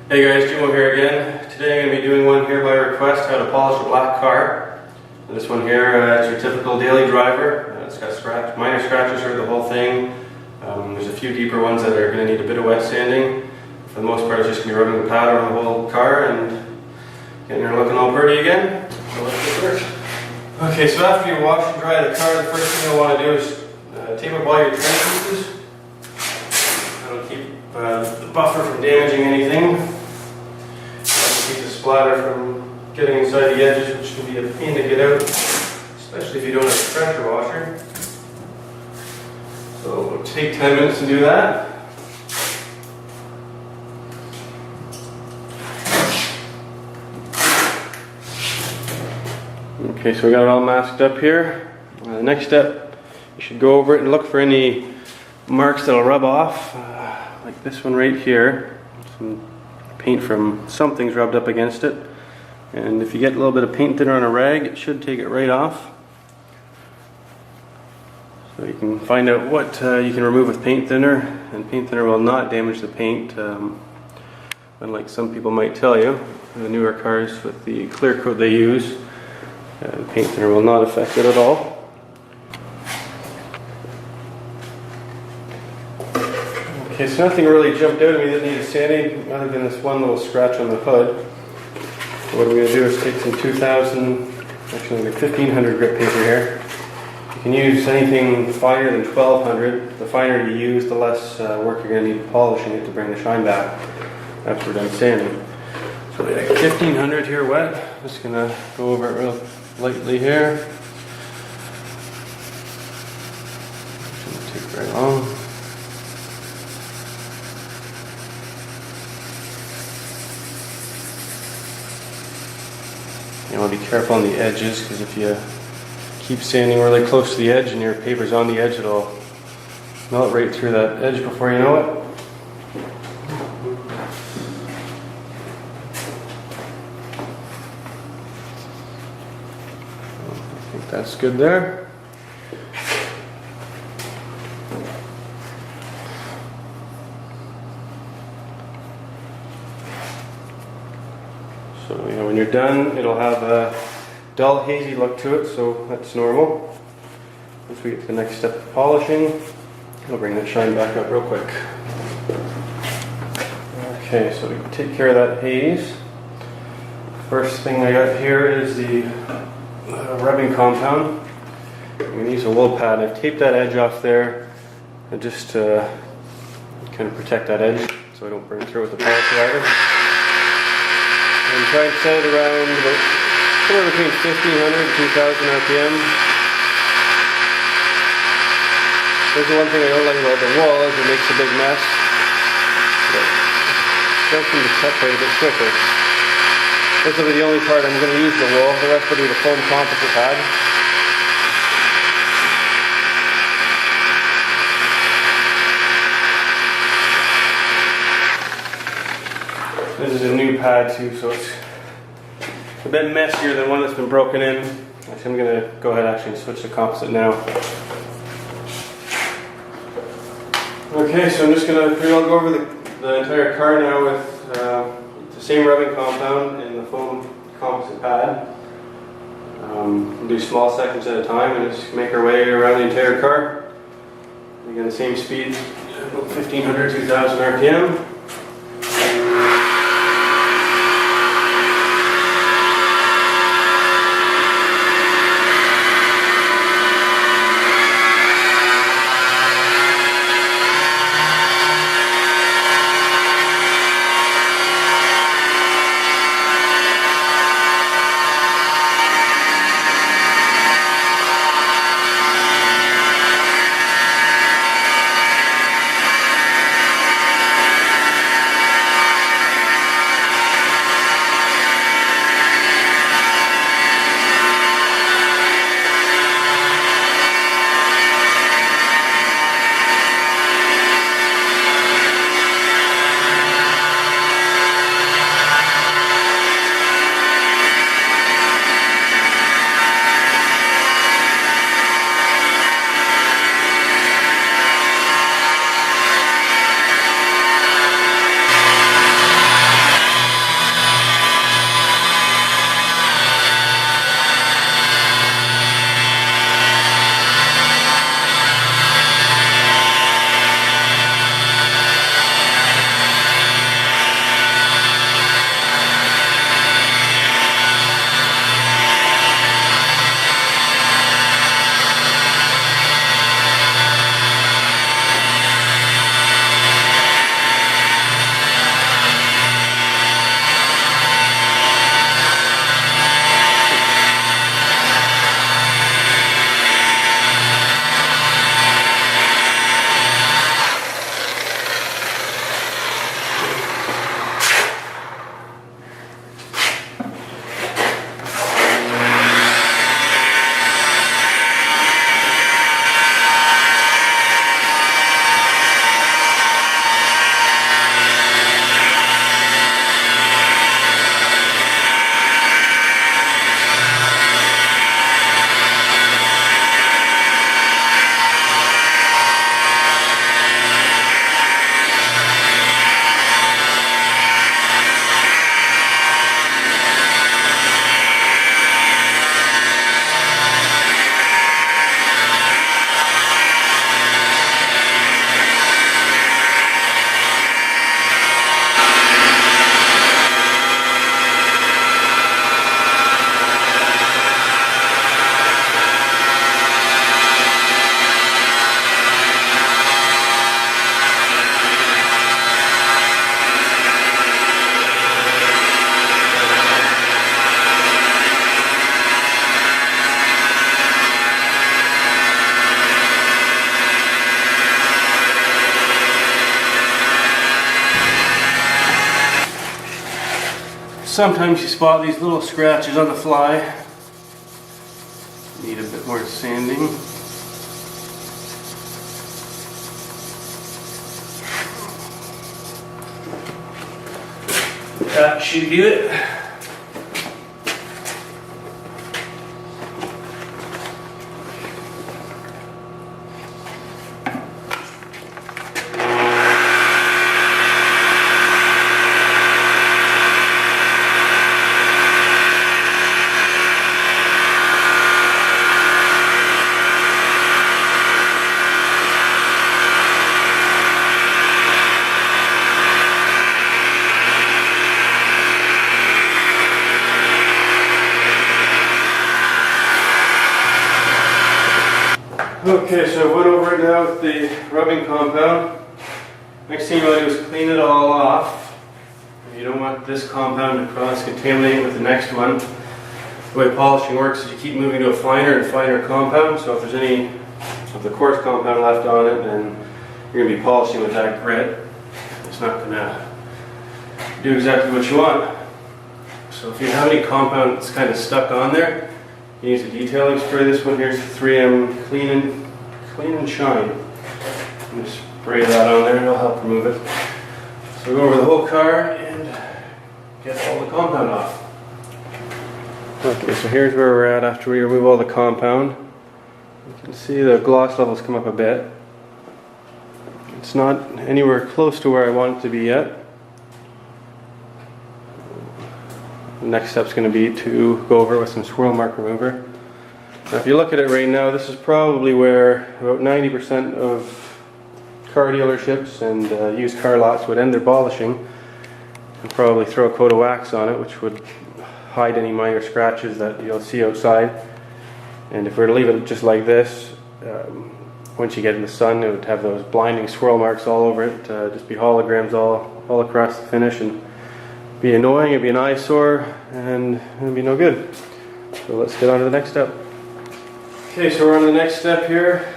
Hey guys, Jimo here again. Today I'm going to be doing one here by request, how to polish a black car. And this one here is your typical daily driver. It's got minor scratches through the whole thing. There's a few deeper ones that are going to need a bit of wet sanding. For the most part, it's just going to be rubbing the pad over the whole car and getting her looking all pretty again. So let's get started. Okay, so after you wash and dry the car, the first thing you'll want to do is tape up all your trim pieces. That'll keep the buffer from damaging anything. Keep the splatter from getting inside the edges, which can be a pain to get out, especially if you don't have a pressure washer. So it'll take 10 minutes to do that. Okay, so we got it all masked up here. The next step, you should go over it and look for any marks that'll rub off, like this one right here. Some paint from something's rubbed up against it. And if you get a little bit of paint thinner on a rag, it should take it right off. So you can find out what you can remove with paint thinner, and paint thinner will not damage the paint, unlike some people might tell you. The newer cars with the clear coat they use, the paint thinner will not affect it at all. Okay, so nothing really jumped out at me that needed sanding other than this one little scratch on the hood. So what I'm going to do is take some 2000, actually like 1500 grit paper here. You can use anything finer than 1200. The finer you use, the less work you're going to need polishing it to bring the shine back after we're done sanding. So we got 1500 here wet. Just going to go over it real lightly here. Shouldn't take very long. You want to be careful on the edges, because if you keep sanding really close to the edge and your paper's on the edge, it'll melt right through that edge before you know it. I think that's good there. So when you're done, it'll have a dull, hazy look to it, so that's normal. Once we get to the next step of polishing, I'll bring that shine back up real quick. Okay, so we take care of that haze. First thing I got here is the rubbing compound. I'm going to use a wool pad. I've taped that edge off there and just to kind of protect that edge so I don't burn through with the polisher either. And try and set it around about somewhere between 1500 and 2000 RPM. There's the one thing I don't like about the wool is it makes a big mess. But it does seem to cut quite a bit quicker. This will be the only part I'm going to use the wool. The rest will be the foam composite pad. This is a new pad too, so it's a bit messier than one that's been broken in. Actually, I'm going to go ahead and switch to composite now. Okay, so I'm just going to pretty well go over the entire car now with the same rubbing compound and the foam composite pad. We'll do small sections at a time and just make our way around the entire car. Again, the same speed, about 1500, 2000 RPM. Sometimes you spot these little scratches on the fly. Need a bit more sanding. That should do it. Okay, so I went over it now with the rubbing compound. Next thing you want to do is clean it all off. You don't want this compound to cross-contaminate with the next one. The way polishing works is you keep moving to a finer and finer compound, so if there's any of the coarse compound left on it, then you're going to be polishing with that grit. It's not going to do exactly what you want. So if you have any compound that's kind of stuck on there, you use a detailing spray. This one here is 3M Clean and Shine. And just spray that on there and it'll help remove it. So go over the whole car and get all the compound off. Okay, so here's where we're at after we remove all the compound. You can see the gloss levels come up a bit. It's not anywhere close to where I want it to be yet. The next step's going to be to go over it with some swirl mark remover. Now if you look at it right now, this is probably where about 90% of car dealerships and used car lots would end their polishing and probably throw a coat of wax on it, which would hide any minor scratches that you'll see outside. And if we were to leave it just like this, once you get in the sun, it would have those blinding swirl marks all over it, just be holograms all across the finish, and be annoying, it'd be an eyesore, and it'd be no good. So let's get on to the next step. Okay, so we're on the next step here.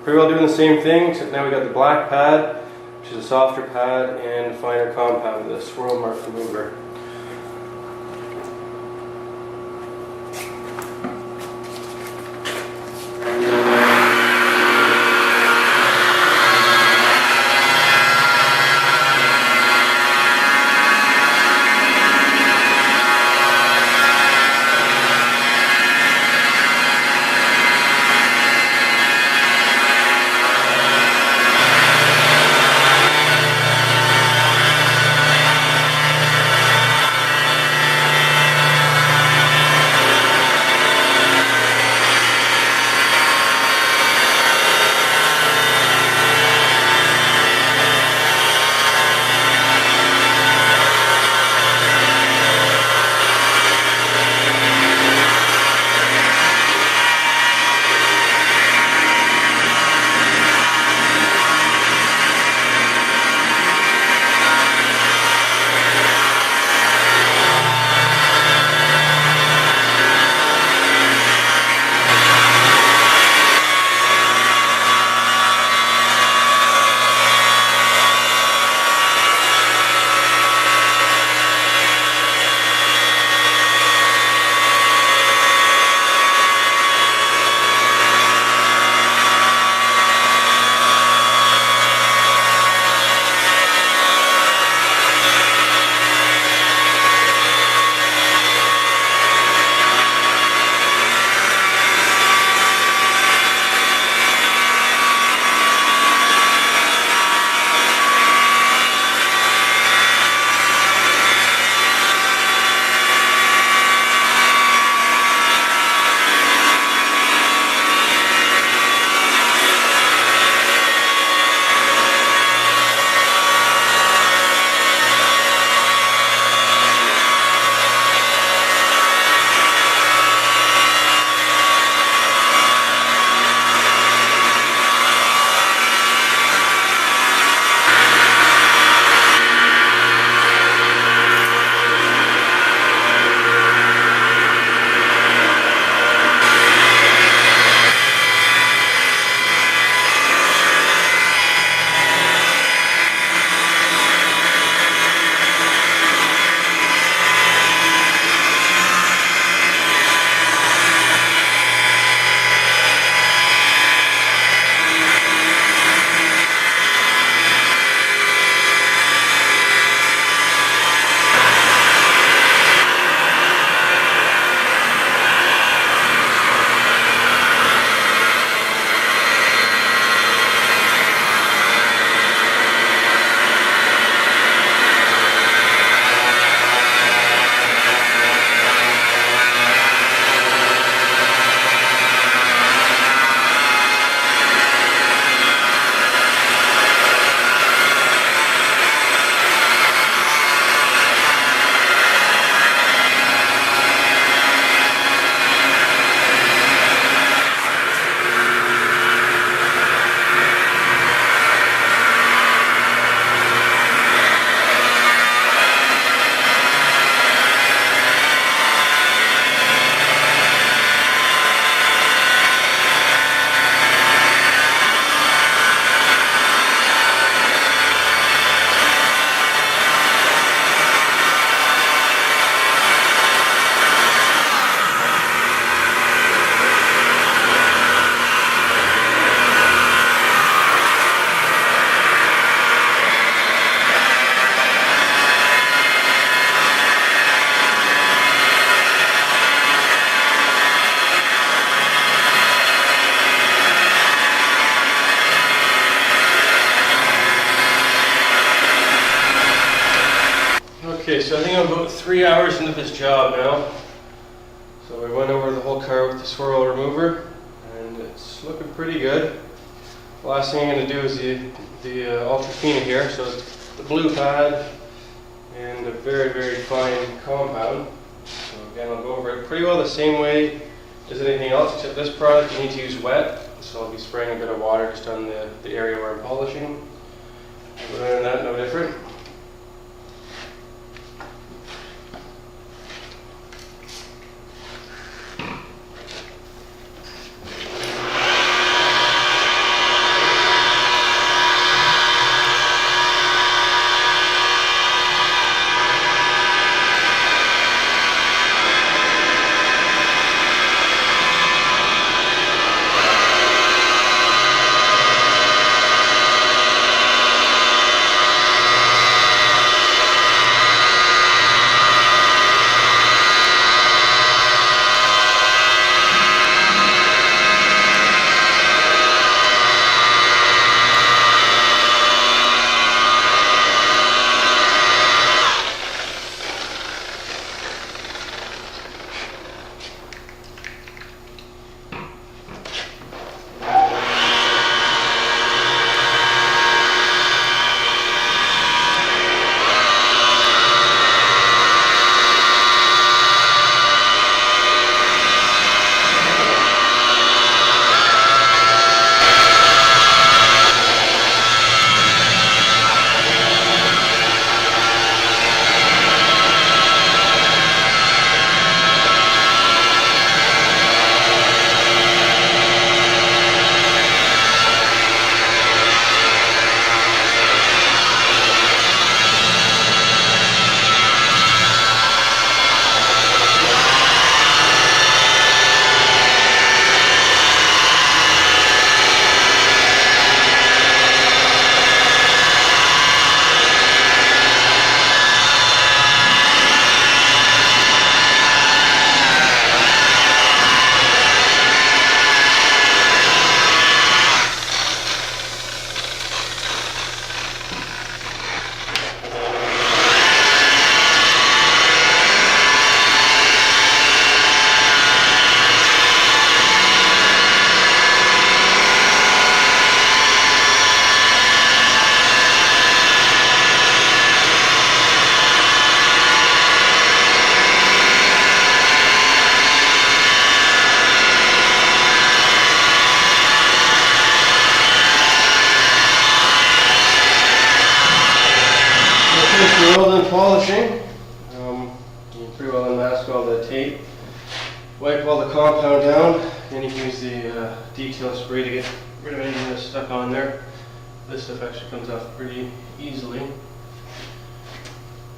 Pretty well doing the same thing, except now we got the black pad, which is a softer pad, and finer compound, the swirl mark remover. Okay, so I think I'm about 3 hours into this job now. So I went over the whole car with the swirl remover, and it's looking pretty good. The last thing I'm going to do is the ultra fina here. So it's the blue pad and a very, very fine compound. So again, I'll go over it pretty well the same way as anything else, except this product you need to use wet. So I'll be spraying a bit of water just on the area where I'm polishing. Other than that, no different. We're all done polishing. You can pretty well unmask all the tape. Wipe all the compound down, and you can use the detail spray to get rid of anything that's stuck on there. This stuff actually comes off pretty easily.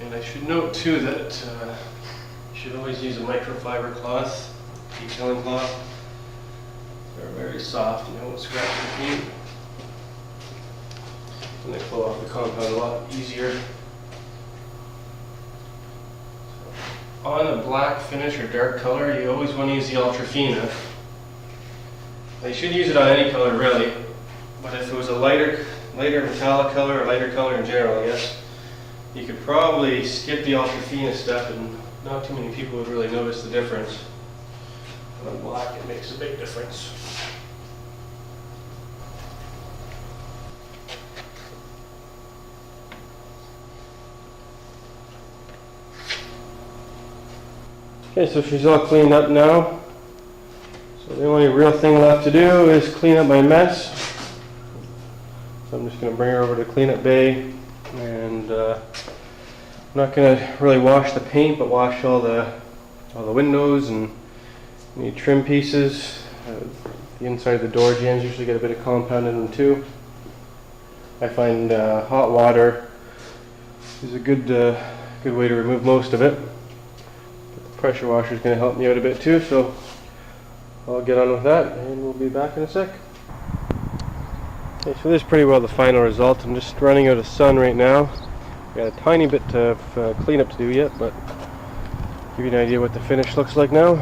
And I should note too that you should always use a microfiber cloth, detailing cloth. They're very soft and they won't scratch your paint. And they pull off the compound a lot easier. On a black finish or dark color, you always want to use the ultra fina. Now, you should use it on any color really, but if it was a lighter metallic color or lighter color in general, I guess, you could probably skip the ultra fina stuff and not too many people would really notice the difference. But on black it makes a big difference. Okay, so she's all cleaned up now. So the only real thing left to do is clean up my mess. So I'm just going to bring her over to cleanup bay, and I'm not going to really wash the paint, but wash all the windows and any trim pieces. The inside of the door jambs usually get a bit of compound in them too. I find hot water is a good way to remove most of it. Pressure washer is going to help me out a bit too, so I'll get on with that and we'll be back in a sec. Okay, so this is pretty well the final result. I'm just running out of sun right now. Got a tiny bit of cleanup to do yet, but give you an idea what the finish looks like now.